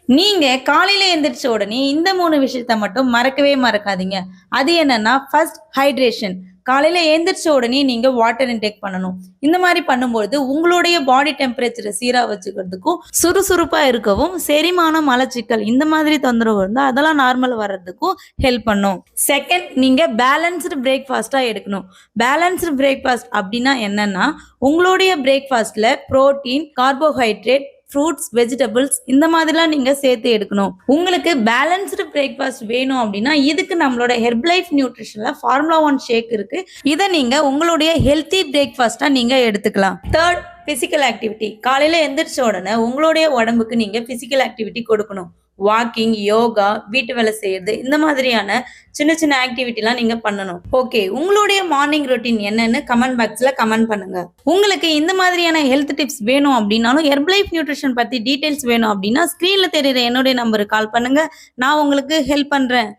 நீங்க காலையில எந்திரிச்ச உடனே இந்த 3 விஷயத்த மட்டும் மறக்கவே மறக்காதீங்க. அது என்னன்னா, ஃபர்ஸ்ட் ஹைட்ரேஷன். காலையில எந்திரிச்ச உடனே நீங்க வாட்டர் இன்டேக் பண்ணணும். இந்த மாரி பண்ணும்பொழுது உங்களுடைய பாடி டெம்பரேச்சர சீரா வச்சுக்கிறதுக்கும், சுறுசுறுப்பா இருக்கவும், செரிமானம், மலச்சிக்கல் இந்த மாதிரி தொந்தரவு இருந்தா அதெல்லாம் நார்மல் வர்றதுக்கும் ஹெல்ப் பண்ணும். செகண்ட், நீங்க பேலன்ஸ்டு பிரேக்ஃபாஸ்ட்டா எடுக்கணும். பேலன்ஸ்டு பிரேக்ஃபாஸ்ட் அப்டின்னா என்னன்னா, உங்களுடைய பிரேக்ஃபாஸ்ட்ல புரோட்டீன், கார்போஹைட்ரேட், ஃப்ரூட்ஸ், வெஜிடபிள்ஸ் இந்த மாதிரிலாம் நீங்க சேர்த்து எடுக்கணும். உங்களுக்கு பேலன்ஸ்டு பிரேக்ஃபாஸ்ட் வேணும் அப்படின்னா இதுக்கு நம்மளோட ஹெர்பலைஃப் நியூட்ரிஷன்ல ஃபார்முலா 1 ஷேக் இருக்கு. இதை நீங்க உங்களுடைய ஹெல்த்தி பிரேக்ஃபாஸ்டா நீங்க எடுத்துக்கலாம். Third, physical activity. காலையில எந்திரிச்ச உடனே உங்களுடைய உடம்புக்கு நீங்க பிசிக்கல் ஆக்டிவிட்டி கொடுக்கணும். வாக்கிங், யோகா, வீட்டு வேலை செய்யறது இந்த மாதிரியான சின்ன சின்ன ஆக்டிவிட்டிலாம் நீங்க பண்ணணும். ஓகே, உங்களுடைய மார்னிங் ரொட்டீன் என்னன்னு கமெண்ட் பாக்ஸ்ல கமெண்ட் பண்ணுங்க. உங்களுக்கு இந்த மாதிரியான ஹெல்த் டிப்ஸ் வேணும் அப்படின்னாலும், ஹெர்பலைஃப் நியூட்ரிஷன் பத்தி டீடைல்ஸ் வேணும் அப்படின்னா ஸ்கிரீன்ல தெரியுற என்னுடைய நம்பருக்கு கால் பண்ணுங்க. நான் உங்களுக்கு ஹெல்ப் பண்றேன்.